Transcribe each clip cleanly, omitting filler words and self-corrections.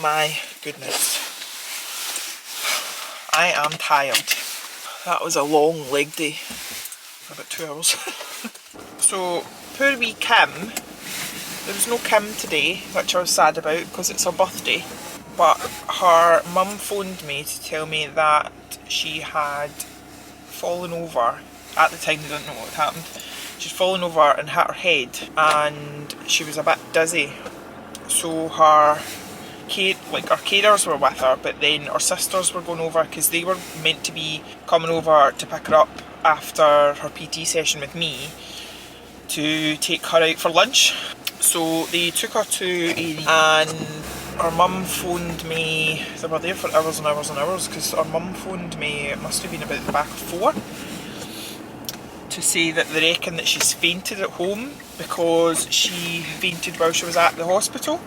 my goodness. I am tired. That was a long leg day. About 2 hours. So, poor wee Kim. There was no Kim today, which I was sad about because it's her birthday. But her mum phoned me to tell me that she had fallen over. At the time they didn't know what had happened. She'd fallen over and hit her head and she was a bit dizzy. So her carers were with her, but then her sisters were going over because they were meant to be coming over to pick her up after her PT session with me to take her out for lunch. So they took her to A&E and her mum phoned me. They were there for hours and hours and hours because her mum phoned me, it must have been about the back of 4, to say that they reckon that she's fainted at home because she fainted while she was at the hospital,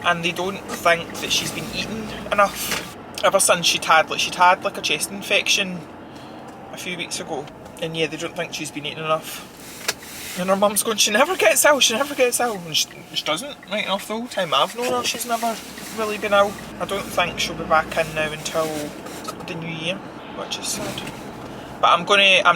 and they don't think that she's been eating enough ever since she'd had like a chest infection a few weeks ago, and yeah, they don't think she's been eating enough. And her mum's going, she never gets ill, and she doesn't, right enough the whole time I've known her, she's never really been ill. I don't think she'll be back in now until the new year, which is sad. But I'm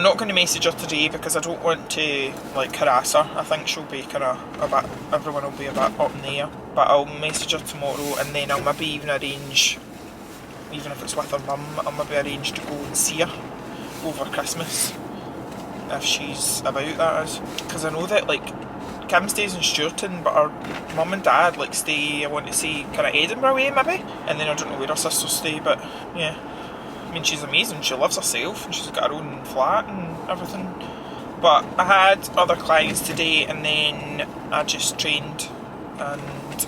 not going to message her today because I don't want to like harass her. I think she'll be kind of everyone will be a bit up in the air. But I'll message her tomorrow, and then I'll maybe even arrange, even if it's with her mum, I'll maybe arrange to go and see her over Christmas. If she's about, that is. Because I know that like Kim stays in Stewarton, but her mum and dad like stay, I want to say, kind of Edinburgh way maybe. And then I don't know where her sisters stay, but yeah. I mean, she's amazing, she loves herself and she's got her own flat and everything. But I had other clients today and then I just trained, and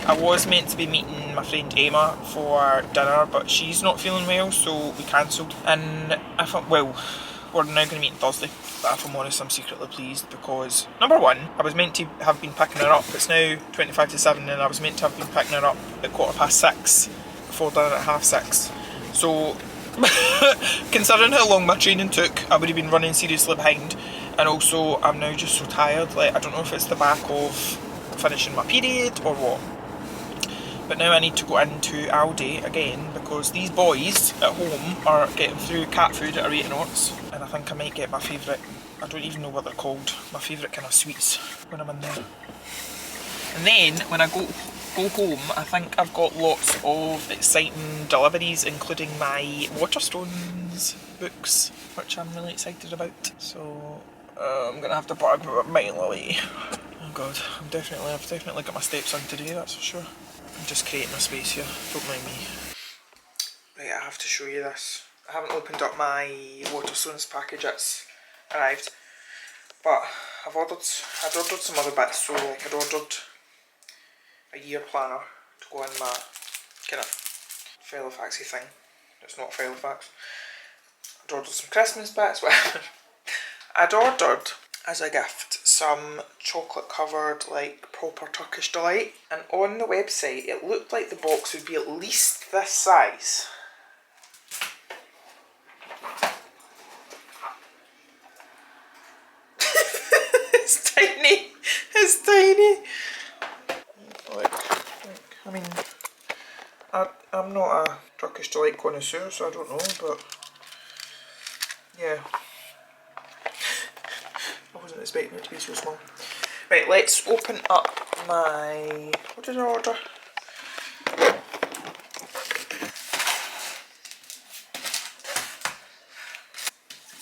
I was meant to be meeting my friend Emma for dinner, but she's not feeling well, so we cancelled. And I thought, well, we're now going to meet on Thursday. But if I'm honest, I'm secretly pleased because, number one, I was meant to have been picking her up. It's now 25 to 7 and I was meant to have been picking her up at 6:15 before dinner at 6:30. So, considering how long my training took, I would have been running seriously behind. And also, I'm now just so tired. Like, I don't know if it's the back of finishing my period or what. But now I need to go into Aldi again because these boys at home are getting through cat food at a rate of knots. And I think I might get my favourite, I don't even know what they're called, my favourite kind of sweets when I'm in there. And then, when I go home, I think I've got lots of exciting deliveries, including my Waterstones books, which I'm really excited about. So I'm gonna have to park a mile away. Oh god, I've definitely got my steps on today, that's for sure. I'm just creating a space here, don't mind me. Right, I have to show you this. I haven't opened up my Waterstones package, it's arrived. But I'd ordered some other bits, so like I'd ordered a year planner to go in my kind of Filofaxy thing. It's not Filofax. I'd ordered some Christmas bits, whatever. I'd ordered as a gift some chocolate covered like proper Turkish delight, and on the website it looked like the box would be at least this size. It's tiny. It's tiny. Look, I mean, I'm not a Turkish delight connoisseur, so I don't know, but yeah. I wasn't expecting it to be so small. Right, let's open up my, what did I order?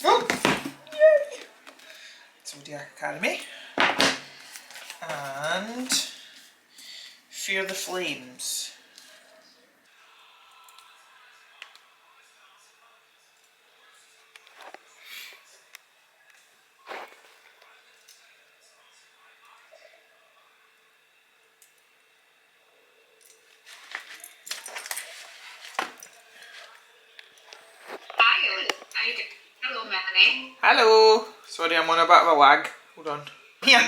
Oh, yay! Zodiac Academy. And Fear the Flames. Hello, Melanie. Hello. Sorry, I'm on a bit of a lag. Hold on. Here.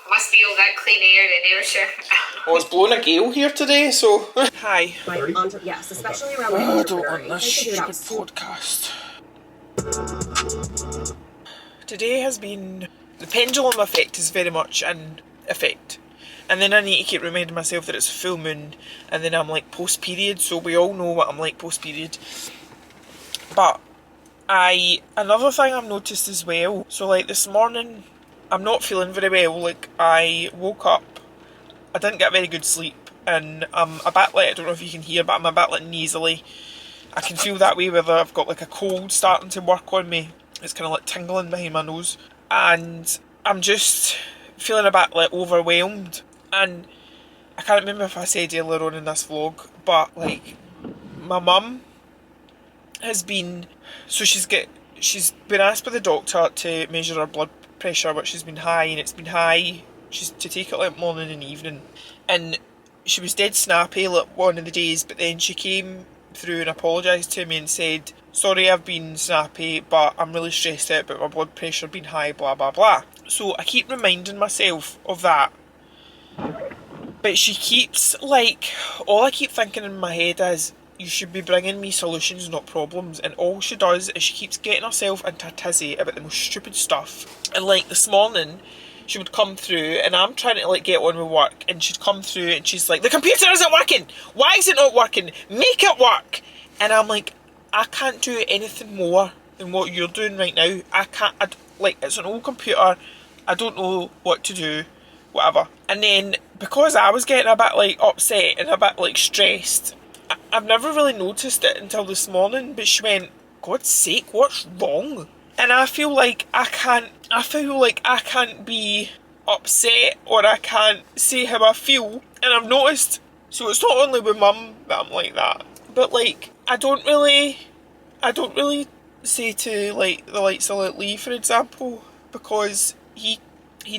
Must be all that clean air in Ayrshire. Oh, it's blowing a gale here today, so. Hi. Yes, especially around Oh, I the don't want this stupid podcast. Today has been, the pendulum effect is very much in effect, And then I need to keep reminding myself that it's a full moon, and then I'm like post-period, so we all know what I'm like post-period. But another thing I've noticed as well, so like this morning, I'm not feeling very well. Like, I woke up, I didn't get very good sleep, and I'm a bit like, I don't know if you can hear, but I'm a bit like nasally. I can feel that way whether I've got like a cold starting to work on me. It's kind of like tingling behind my nose. And I'm just feeling a bit like overwhelmed. And I can't remember if I said earlier on in this vlog, but like my mum has been, so she's been asked by the doctor to measure her blood pressure, which has been high, and it's been high. She's to take it like morning and evening, and she was dead snappy like one of the days, but then she came through and apologised to me and said, sorry I've been snappy, but I'm really stressed out about my blood pressure being high, blah blah blah. So I keep reminding myself of that, but she keeps like, all I keep thinking in my head is, you should be bringing me solutions, not problems. And all she does is she keeps getting herself into a tizzy about the most stupid stuff. And like this morning, she would come through, and I'm trying to like get on with work, and she'd come through and she's like, the computer isn't working! Why is it not working? Make it work! And I'm like, I can't do anything more than what you're doing right now. I can't, like, it's an old computer, I don't know what to do, whatever. And then, because I was getting a bit like upset and a bit like stressed, I've never really noticed it until this morning, but she went, God's sake, what's wrong? And I feel like I can't be upset, or I can't say how I feel. And I've noticed, so it's not only with mum that I'm like that, but like, I don't really say to like the likes of like Lee, for example, because he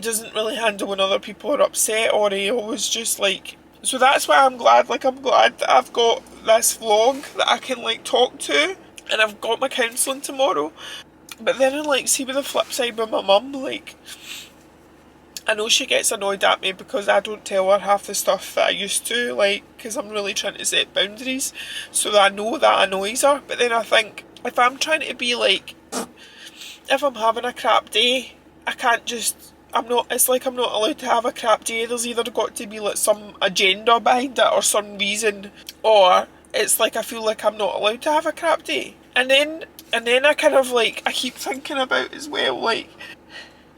doesn't really handle when other people are upset, or he always just like, so that's why I'm glad that I've got this vlog that I can like talk to, and I've got my counselling tomorrow. But then I like, see with the flip side with my mum, like, I know she gets annoyed at me because I don't tell her half the stuff that I used to, like, because I'm really trying to set boundaries, so that I know that annoys her. But then I think, if I'm trying to be like, if I'm having a crap day, I can't just, it's like I'm not allowed to have a crap day. There's either got to be like some agenda behind it or some reason, or it's like I feel like I'm not allowed to have a crap day. And then I kind of like, I keep thinking about as well, like,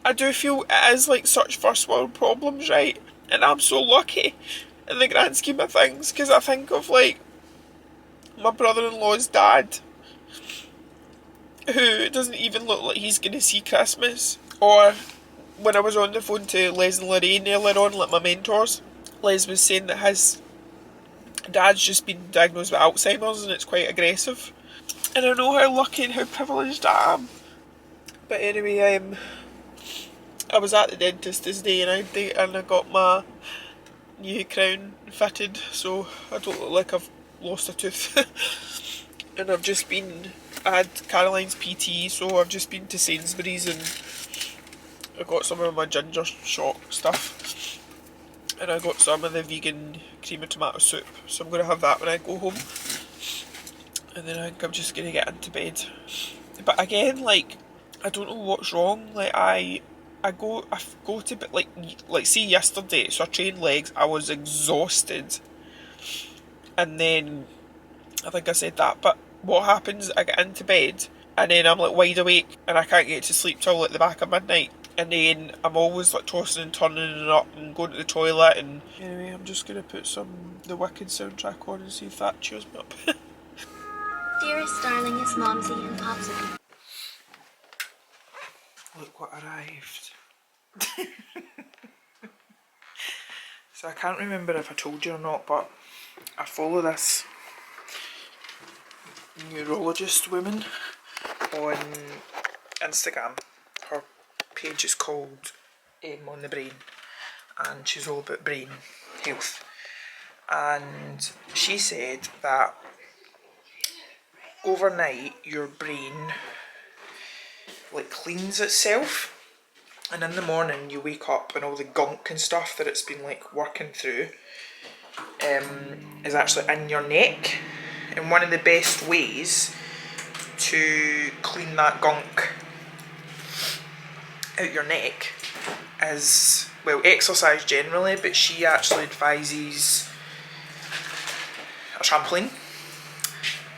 I do feel it is like such first world problems, right? And I'm so lucky in the grand scheme of things, because I think of like my brother-in-law's dad, who doesn't even look like he's going to see Christmas. Or when I was on the phone to Les and Lorraine earlier on, like my mentors, Les was saying that his dad's just been diagnosed with Alzheimer's and it's quite aggressive. And I know how lucky and how privileged I am. But anyway, I was at the dentist this day, and I got my new crown fitted, so I don't look like I've lost a tooth. And I had Caroline's PT, so I've just been to Sainsbury's and I got some of my ginger shot stuff, and I got some of the vegan cream and tomato soup, so I'm going to have that when I go home, and then I think I'm just going to get into bed. But again, like, I don't know what's wrong. Like, I go to bed, like see yesterday, so I trained legs, I was exhausted, and then I think I said that, but what happens, I get into bed and then I'm like wide awake and I can't get to sleep till like the back of midnight, and then I'm always like tossing and turning and up and going to the toilet. And anyway, I'm just going to put the Wicked soundtrack on and see if that cheers me up. Dearest darling, it's Momsy and Popsicle. Look what arrived. So I can't remember if I told you or not, but I follow this neurologist woman on Instagram. Her page is called On the Brain, and she's all about brain health. And she said that overnight your brain like cleans itself, and in the morning you wake up and all the gunk and stuff that it's been like working through is actually in your neck. And one of the best ways to clean that gunk out your neck is well, exercise generally, but she actually advises a trampoline.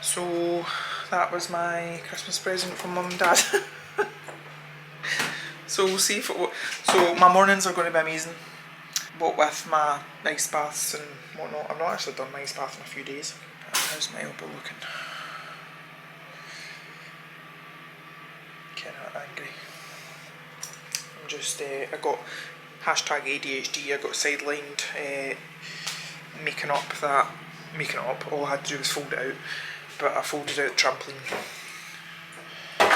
So that was my Christmas present from Mum and Dad. So we'll see if it so my mornings are going to be amazing. What with my ice baths and whatnot. I've not actually done my ice bath in a few days. How's my elbow looking? Kind of angry. I'm just, I got hashtag ADHD, I got sidelined making it up, all I had to do was fold it out, but I folded out the trampoline.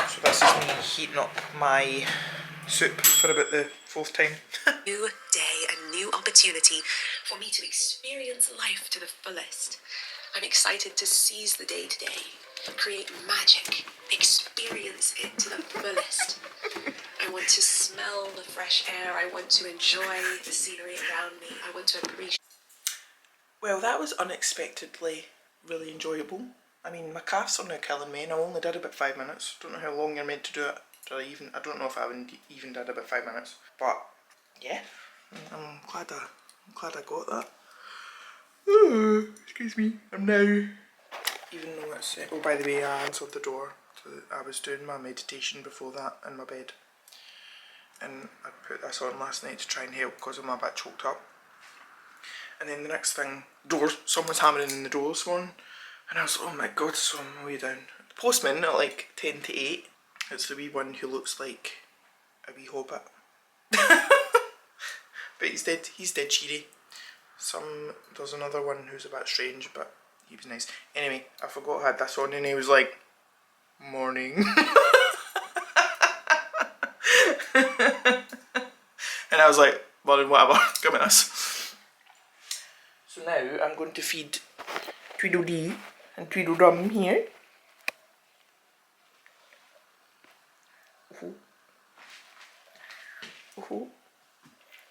So this is me heating up my soup for about the 4th time. New day, a new opportunity for me to experience life to the fullest. I'm excited to seize the day today, create magic, experience it to the fullest. I want to smell the fresh air, I want to enjoy the scenery around me, I want to appreciate. Well, that was unexpectedly really enjoyable. I mean, my calves are now killing me and I only did about 5 minutes. Don't know how long you're meant to do it. I don't know if I even did about 5 minutes. But yeah, I'm glad I got that. Oh, excuse me. I'm now, even though it's, oh by the way, I answered the door. So I was doing my meditation before that in my bed. And I put this on last night to try and help because I'm a bit choked up. And then the next thing, someone's hammering in the door this morning. And I was like, oh my god, so I'm way down. The postman at like 10 to 8. It's the wee one who looks like a wee hobbit. But he's dead cheery. There's another one who's a bit strange, but he was nice. Anyway, I forgot I had this on and he was like, morning. And I was like, well then whatever, give me this. So now I'm going to feed Tweedledee and Tweedledum here.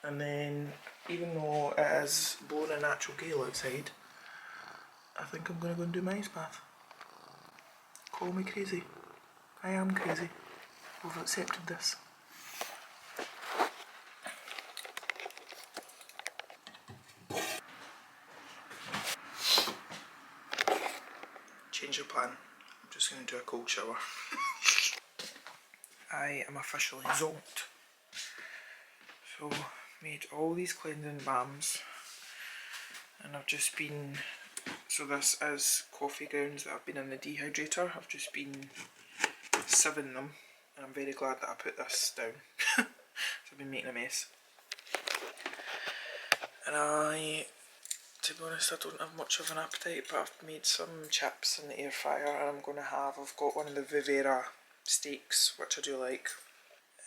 And then, even though it is blowing a natural gale outside, I think I'm going to go and do my ice bath. Call me crazy. I am crazy. I've accepted this. Change of plan. I'm just going to do a cold shower. I am officially zonked. So, made all these cleansing balms. And I've just been, so this is coffee grounds that have been in the dehydrator. I've just been sieving them. And I'm very glad that I put this down. So I've been making a mess. And to be honest, I don't have much of an appetite, but I've made some chips in the air fryer and I've got one of the Vivera steaks, which I do like.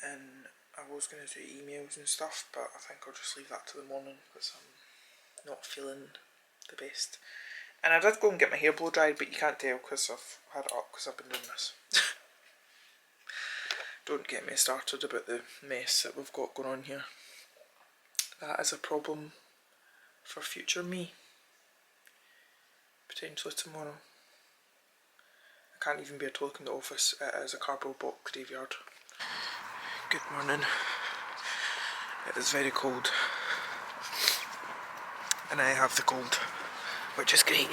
And I was going to do emails and stuff, but I think I'll just leave that to the morning because I'm not feeling the best. And I did go and get my hair blow dried, but you can't tell because I've had it up because I've been doing this. Don't get me started about the mess that we've got going on here. That is a problem for future me. Potentially tomorrow. I can't even bear to look in the office. It is a cardboard box graveyard. Good morning. It is very cold. And I have the cold, which is great.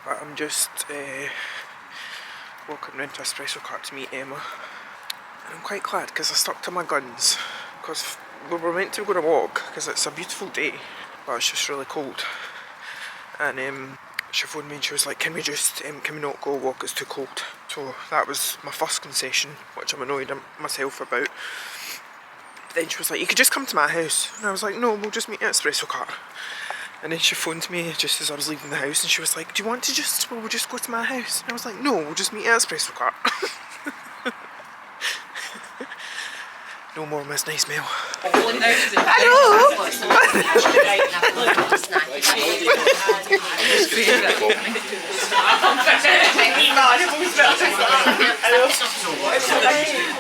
But I'm just walking around to Espresso Cart to meet Emma. And I'm quite glad because I stuck to my guns. Because we were meant to go on a walk because it's a beautiful day, but it's just really cold. And she phoned me and she was like, can we not go walk, it's too cold. So that was my first concession, which I'm annoyed at myself about. But then she was like, you could just come to my house. And I was like, no, we'll just meet at Espresso Cart. And then she phoned me just as I was leaving the house and she was like, do you want to we'll just go to my house? And I was like, no, we'll just meet at Espresso Cart. No more Miss Nice Mail. I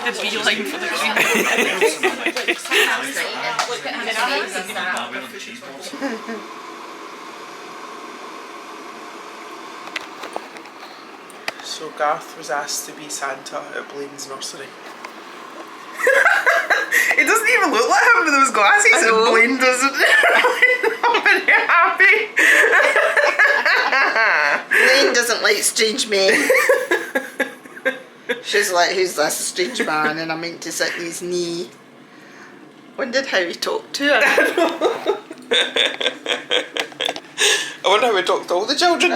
The beeline for the So Garth was asked to be Santa at Blane's nursery. doesn't even look like him with those glasses, and Blane doesn't not very happy. Blane doesn't like strange men. She's like, who's this strange man? And I meant to sit in his knee. Wondered how he talked to her. I wonder how we talk to all the children.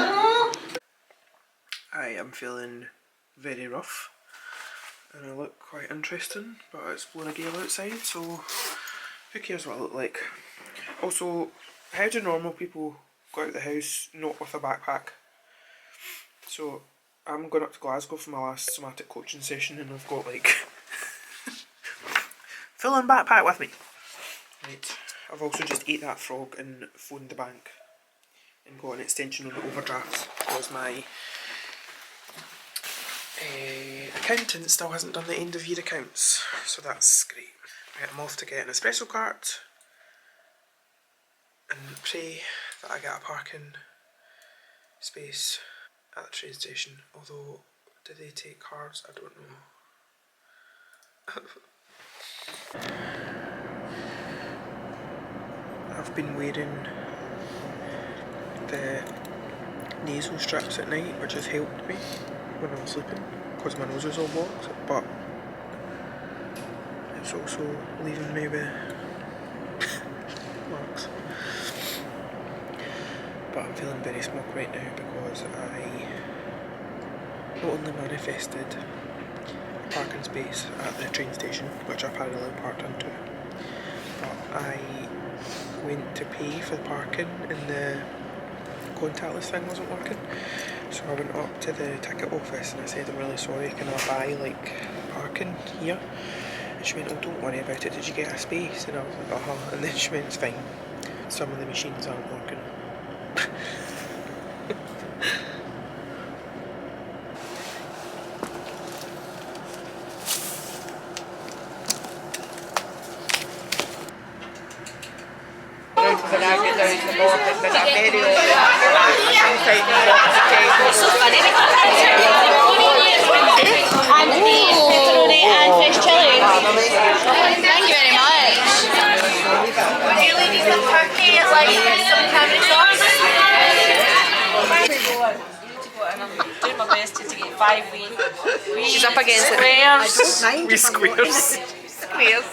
I am feeling very rough and I look quite interesting, but it's blowing a gale outside, so who cares what I look like. Also, how do normal people go out the house not with a backpack? So I'm going up to Glasgow for my last somatic coaching session and I've got like full-on backpack with me. Right, I've also just ate that frog and phoned the bank and got an extension on the overdrafts because my accountant still hasn't done the end of year accounts, so that's great. Right, I'm off to get an espresso cart and pray that I get a parking space at the train station, although do they take cars? I don't know. I've been wearing the nasal strips at night, which has helped me when I'm sleeping because my nose is all blocked, but it's also leaving me with marks. But I'm feeling very smug right now because I not only manifested a parking space at the train station, which I parallel parked into, but I went to pay for the parking and the contactless thing wasn't working. So I went up to the ticket office and I said, I'm really sorry, can I buy like parking here? And she went, oh, don't worry about it, did you get a space? And I was like, and then she went, it's fine, some of the machines aren't working. Thank you very much. Really need some turkey, like some cranberry sauce. I'm doing my best to get 5 wee. She's up against it. Squares. Wee squares. Squares.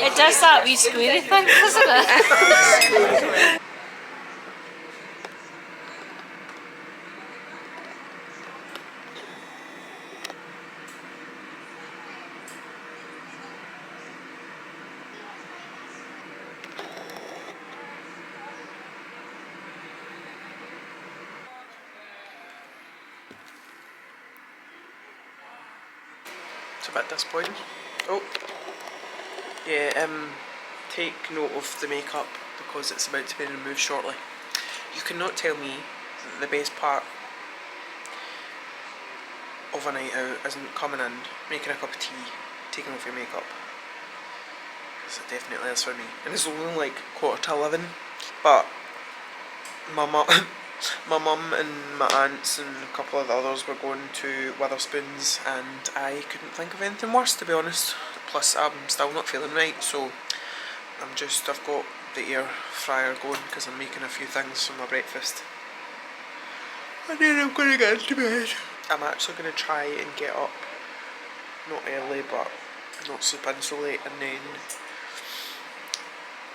It does that wee squarey thing, doesn't it? It's a bit disappointing. Oh. Yeah, take note of the makeup because it's about to be removed shortly. You cannot tell me that the best part of a night out isn't coming in, making a cup of tea, taking off your makeup. Because it definitely is for me. And it's only like 11:15, but my mum and my aunts and a couple of the others were going to Witherspoons and I couldn't think of anything worse, to be honest. Plus I'm still not feeling right, so I've got the air fryer going because I'm making a few things for my breakfast. And then I'm going to get into bed. I'm actually going to try and get up, not early but not sleep in so late, and then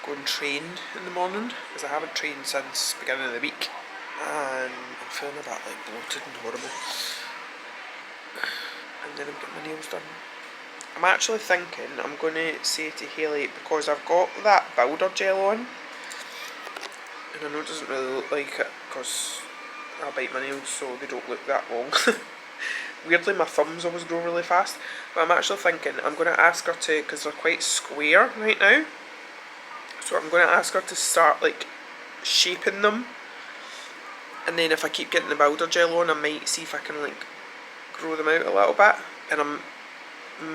go and train in the morning because I haven't trained since the beginning of the week. And I'm feeling a bit like bloated and horrible. And then I'm getting my nails done. I'm actually thinking I'm going to say to Hayley, because I've got that builder gel on, and I know it doesn't really look like it because I bite my nails so they don't look that long. Weirdly my thumbs always grow really fast, but I'm actually thinking I'm going to ask her to, because they're quite square right now, so I'm going to ask her to start like shaping them. And then if I keep getting the builder gel on, I might see if I can like grow them out a little bit. And I'm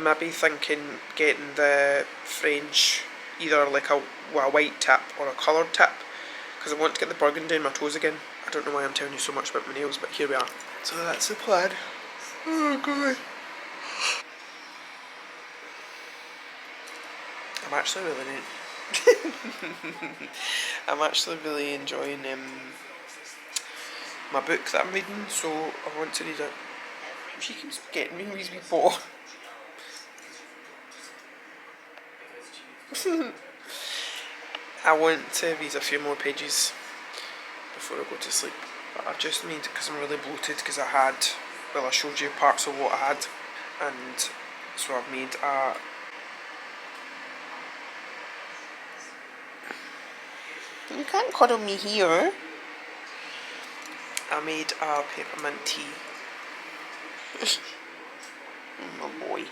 maybe thinking getting the French, either like a white tip or a coloured tip, because I want to get the burgundy in my toes again. I don't know why I'm telling you so much about my nails, but here we are. So that's the plan. Oh god. I'm actually really enjoying my book that I'm reading, so I want to read it. She keeps getting me with wee paw. I want to read a few more pages before I go to sleep. But I've just made, because I'm really bloated, because I showed you parts of what I had, and so I've made a you can't cuddle me here. I made a peppermint tea. Oh boy.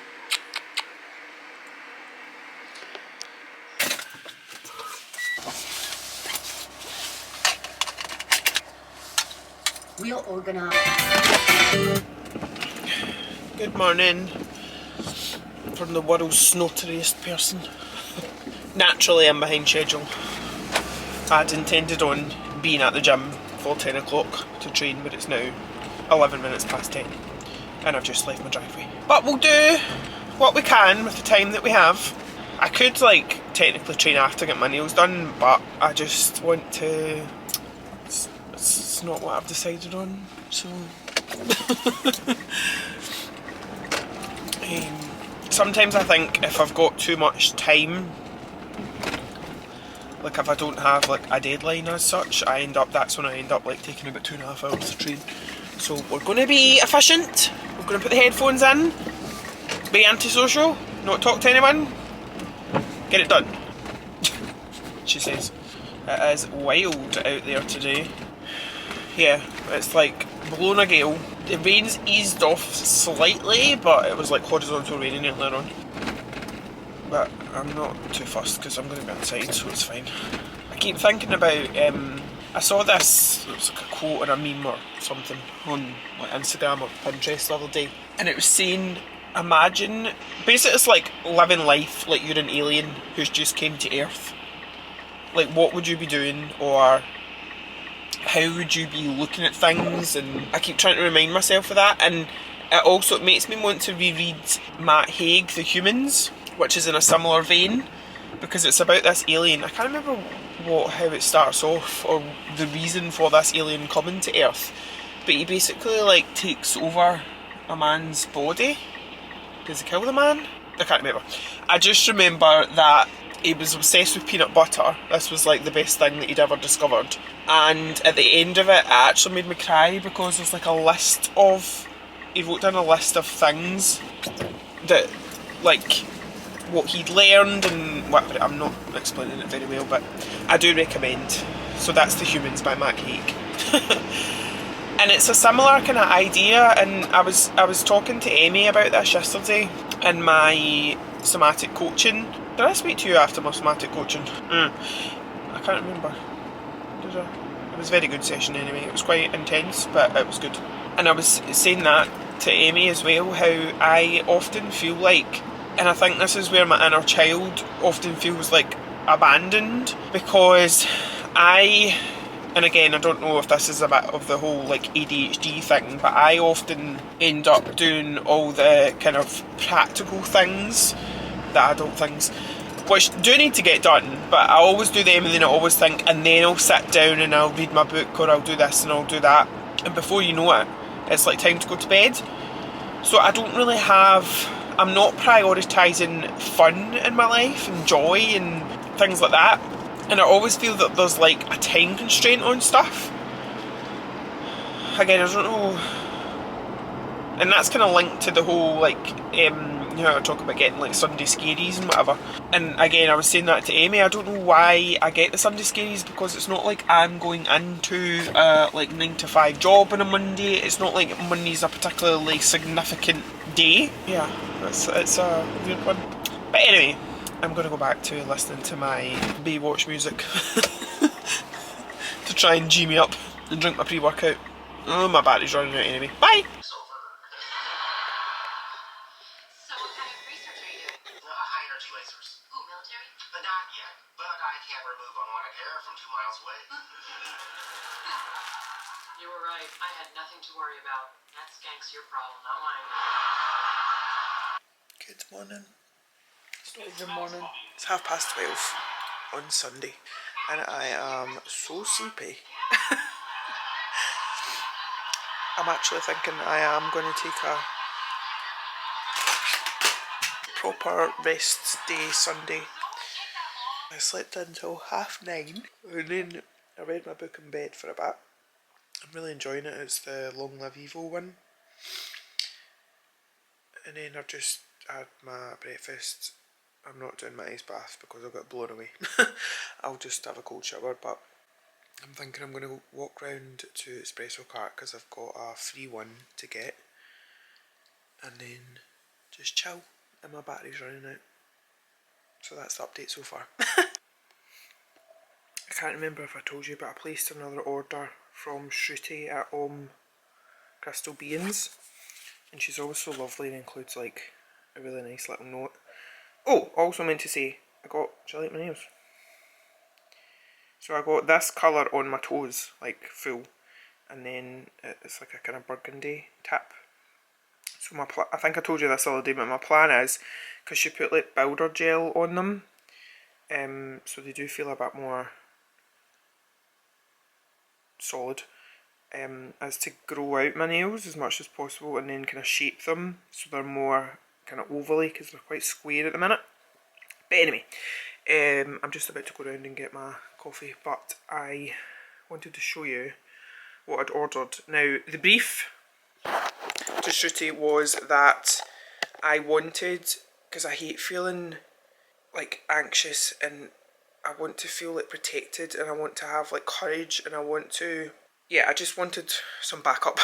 We'll organize. Good morning from the world's snottiest person. Naturally, I'm behind schedule. I'd intended on being at the gym for 10 o'clock to train, but it's now 11 minutes past 10 and I've just left my driveway. But we'll do what we can with the time that we have. I could like technically train after I get my nails done, but I just want to... It's not what I've decided on, so... sometimes I think if I've got too much time, like if I don't have like a deadline as such, that's when I end up like taking about 2.5 hours to train. So we're going to be efficient, we're going to put the headphones in, be antisocial, not talk to anyone, get it done. She says. It is wild out there today. Yeah, it's like blowing a gale. The rain's eased off slightly, but it was like horizontal raining earlier on. But I'm not too fussed because I'm going to be outside, so it's fine. I keep thinking about, I saw this, it was like a quote or a meme or something on like Instagram or Pinterest the other day, and it was saying, imagine, basically it's like living life like you're an alien who's just came to Earth. Like what would you be doing, or how would you be looking at things? And I keep trying to remind myself of that, and it also makes me want to reread Matt Haig, The Humans, which is in a similar vein, because it's about this alien. I can't remember how it starts off or the reason for this alien coming to Earth, but he basically like takes over a man's body. Does he kill the man? I can't remember. I just remember that he was obsessed with peanut butter. This was like the best thing that he'd ever discovered, and at the end of it actually made me cry, because there's like a list of, he wrote down a list of things that like what he'd learned and what, I'm not explaining it very well, but I do recommend. So that's The Humans by Matt Haig. And it's a similar kind of idea, and I was talking to Amy about this yesterday in my somatic coaching. Did I speak to you after my somatic coaching? I can't remember. Did I? It was a very good session anyway. It was quite intense, but it was good. And I was saying that to Amy as well, how I often feel like, and I think this is where my inner child often feels like abandoned, because and again, I don't know if this is a bit of the whole like ADHD thing, but I often end up doing all the kind of practical things, the adult things, which do need to get done, but I always do them and then I always think, and then I'll sit down and I'll read my book, or I'll do this and I'll do that, and before you know it, it's like time to go to bed. So I don't really I'm not prioritising fun in my life and joy and things like that. And I always feel that there's like a time constraint on stuff. Again, I don't know. And that's kind of linked to the whole like, you know, I talk about getting like Sunday scaries and whatever. And again, I was saying that to Amy, I don't know why I get the Sunday scaries, because it's not like I'm going into a like 9-to-5 job on a Monday. It's not like Monday's a particularly significant day. Yeah, it's a weird one. But anyway, I'm going to go back to listening to my Baywatch music to try and G me up and drink my pre-workout. Oh, my battery's running out anyway. Bye! You were right. I had nothing to worry about. That skank's your problem, not mine. Good morning. It's Good morning. It's 12:30 on Sunday and I am so sleepy. I'm actually thinking I am going to take a proper rest day Sunday. I slept until 9:30 and then I read my book in bed for a bit. I'm really enjoying it. It's the Long Live Evil one. And then I've just had my breakfast. I'm not doing my ice bath because I got blown away. I'll just have a cold shower, but I'm thinking I'm going to walk round to SPACEGOODSSOCIETYMELANIE because I've got a free one to get. And then just chill and my battery's running out. So that's the update so far. I can't remember if I told you, but I placed another order from Shruti at Crystal Beans. And she's always so lovely and includes like a really nice little note. Oh, also meant to say, do you like my nails? So I got this colour on my toes, like full. And then it's like a kind of burgundy tip. So I think I told you this the other day, but my plan is, because she put like builder gel on them, so they do feel a bit more solid, as to grow out my nails as much as possible and then kind of shape them so they're more kind of ovally because they're quite square at the minute. But anyway, I'm just about to go around and get my coffee, but I wanted to show you what I'd ordered. Now, the brief to Shruti was that I wanted, because I hate feeling like anxious and I want to feel like protected and I want to have like courage and I want to, yeah, I just wanted some backup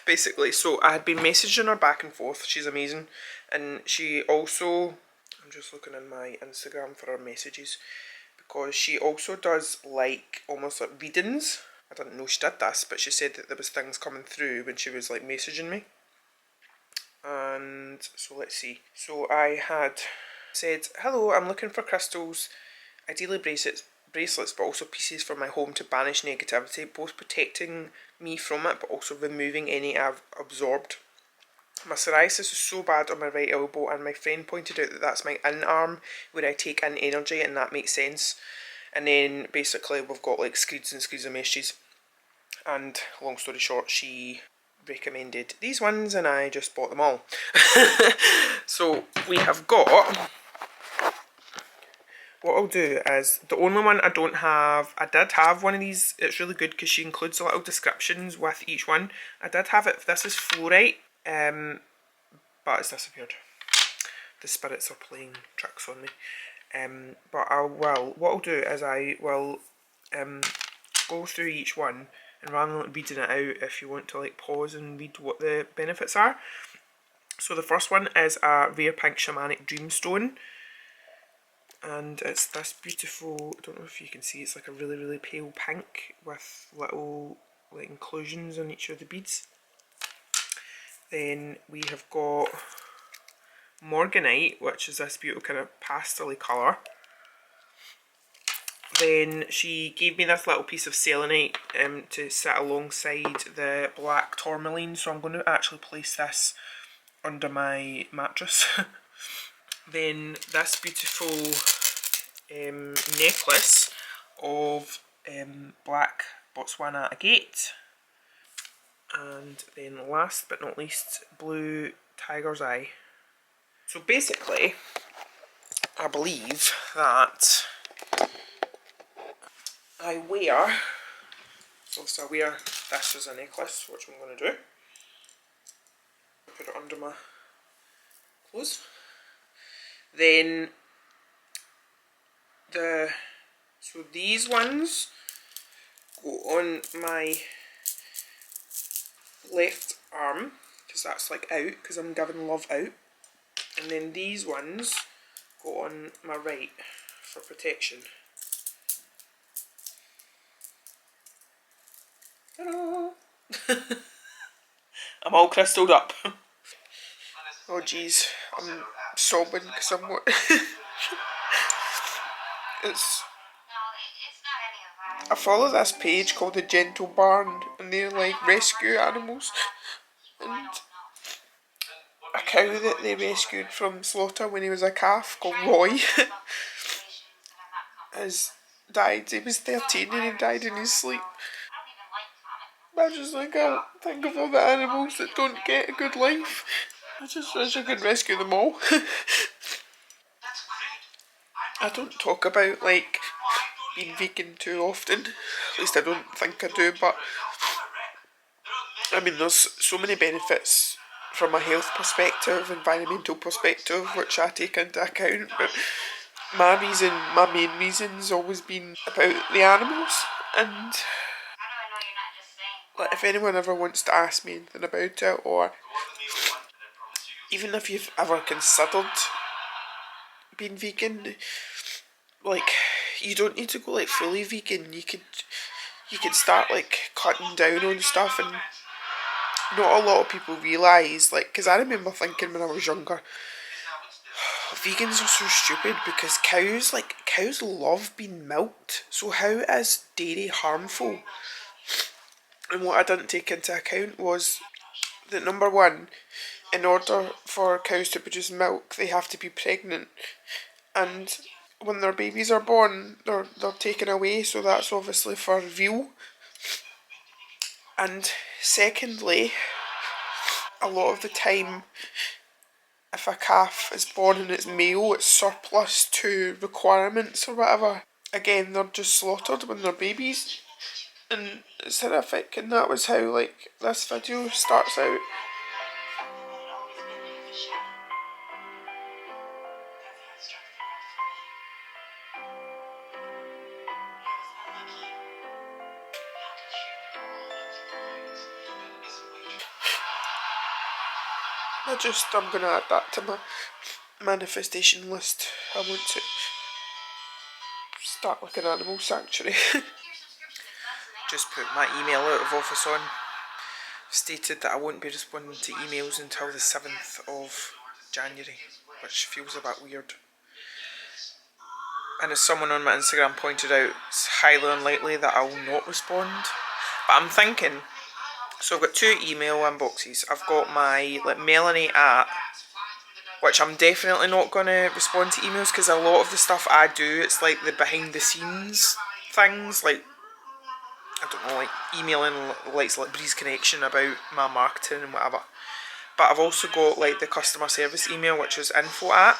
basically. So I had been messaging her back and forth. She's amazing. And she also, I'm just looking in my Instagram for her messages, because she also does like almost like readings. I didn't know she did this, but she said that there was things coming through when she was like messaging me. And so let's see. So I had said, hello, I'm looking for crystals, ideally bracelets, but also pieces from my home to banish negativity, both protecting me from it but also removing any I've absorbed. My psoriasis is so bad on my right elbow, and my friend pointed out that that's my in arm where I take in energy, and that makes sense. And then basically we've got like screeds and screeds of meshes, and long story short, she recommended these ones and I just bought them all. So we have got, what I'll do is, the only one I don't have, I did have one of these, it's really good because she includes little descriptions with each one. I did have it, this is fluorite, but it's disappeared. The spirits are playing tricks on me. But what I'll do is I will go through each one, and rather than reading it out, if you want to like pause and read what the benefits are. So the first one is a rare pink shamanic dreamstone, and it's this beautiful, I don't know if you can see, it's like a really really pale pink with little like inclusions on each of the beads. Then we have got Morganite, which is this beautiful kind of pastel-y colour. Then she gave me this little piece of selenite to sit alongside the black tourmaline, so I'm going to actually place this under my mattress. Then this beautiful necklace of black Botswana agate. And then last but not least, blue tiger's eye. So basically, I believe that I wear, so I wear this as a necklace, which I'm going to do. Put it under my clothes. Then so these ones go on my left arm, because that's like out, because I'm giving love out. And then these ones go on my right for protection. Ta-da! I'm all crystalled up. Oh jeez, I'm sobbing because I'm what it's, I follow this page called The Gentle Barn, and they're like rescue animals, and a cow that they rescued from slaughter when he was a calf called Roy has died. He was 13 and he died in his sleep. I just think I think of all the animals that don't get a good life. I just wish I could rescue them all. I don't talk about like being vegan too often. At least I don't think I do, but I mean there's so many benefits from a health perspective, environmental perspective, which I take into account, but my main reason's always been about the animals, and like, if anyone ever wants to ask me anything about it, or even if you've ever considered being vegan, like, you don't need to go like fully vegan. You could start like cutting down on stuff, and not a lot of people realise, like, because I remember thinking when I was younger, vegans are so stupid because cows love being milked, so how is dairy harmful? And what I didn't take into account was that, number one, in order for cows to produce milk, they have to be pregnant, and when their babies are born, they're taken away, so that's obviously for veal. And secondly, a lot of the time, if a calf is born and it's male, it's surplus to requirements or whatever. Again, they're just slaughtered when they're babies, and it's horrific. And that was how like this video starts out. I'm gonna add that to my manifestation list. I want to start like an animal sanctuary. Just put my email out of office on. Stated that I won't be responding to emails until the 7th of January, which feels a bit weird. And as someone on my Instagram pointed out, it's highly unlikely that I will not respond. But I'm thinking, so I've got 2 email inboxes. I've got my like Melanie app, which I'm definitely not going to respond to emails, because a lot of the stuff I do, it's like the behind the scenes things, like, I don't know, like emailing like Breeze Connection about my marketing and whatever. But I've also got like the customer service email, which is info at.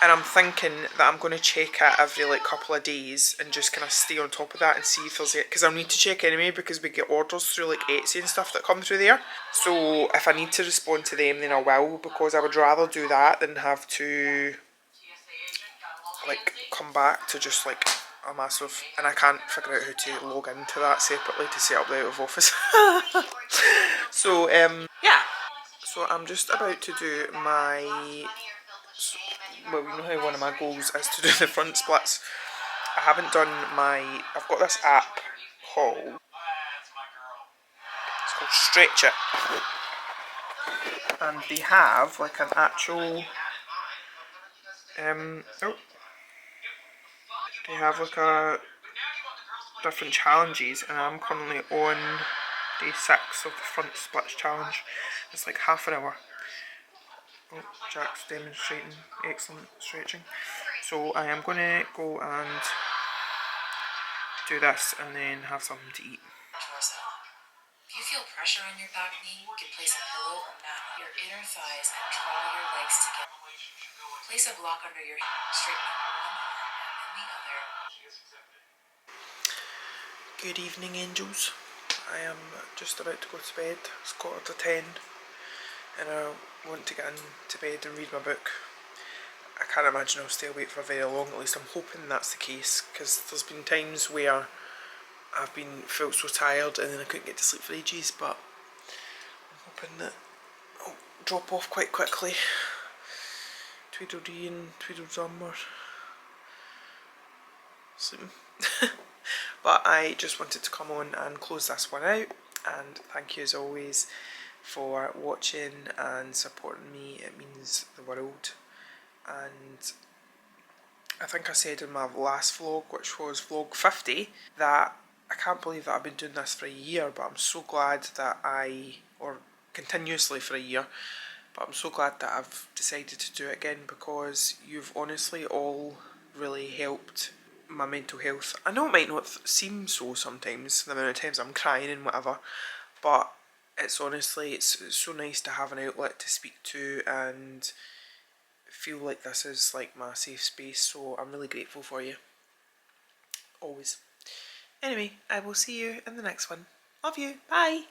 And I'm thinking that I'm going to check it every like couple of days and just kind of stay on top of that and see if there's it, because I'll need to check anyway, because we get orders through like Etsy and stuff that come through there. So if I need to respond to them, then I will, because I would rather do that than have to like come back to just like a massive, and I can't figure out how to log into that separately to set up the out of office. So yeah, so I'm just about to do my, well, you know how one of my goals is to do the front splits. I haven't done my, I've got this app called, it's called Stretch It, and they have like an actual they have like a different challenges, and I'm currently on day 6 of the front splits challenge. It's like half an hour. Oh, Jack's demonstrating excellent stretching. So I am going to go and do this and then have something to eat. If you feel pressure on your back knee, you can place a pillow or mat on your inner thighs and draw your legs together. Place a block under your hip, straightening one arm and then the other. Good evening, angels. I am just about to go to bed. It's 9:45 and I want to get into bed and read my book. I can't imagine I'll stay awake for very long, at least I'm hoping that's the case, because there's been times where I've felt so tired and then I couldn't get to sleep for ages, but I'm hoping that I'll drop off quite quickly. Tweedledee and Tweedledum or sleeping. But I just wanted to come on and close this one out, and thank you as always for watching and supporting me. It means the world. And I think I said in my last vlog, which was vlog 50, that I can't believe that I've been doing this for a year, but I'm so glad that or continuously for a year, But I'm so glad that I've decided to do it again, because you've honestly all really helped my mental health. I know it might not seem so sometimes, the amount of times I'm crying and whatever, but it's honestly, it's so nice to have an outlet to speak to and feel like this is like my safe space, so I'm really grateful for you. Always. Anyway, I will see you in the next one. Love you. Bye.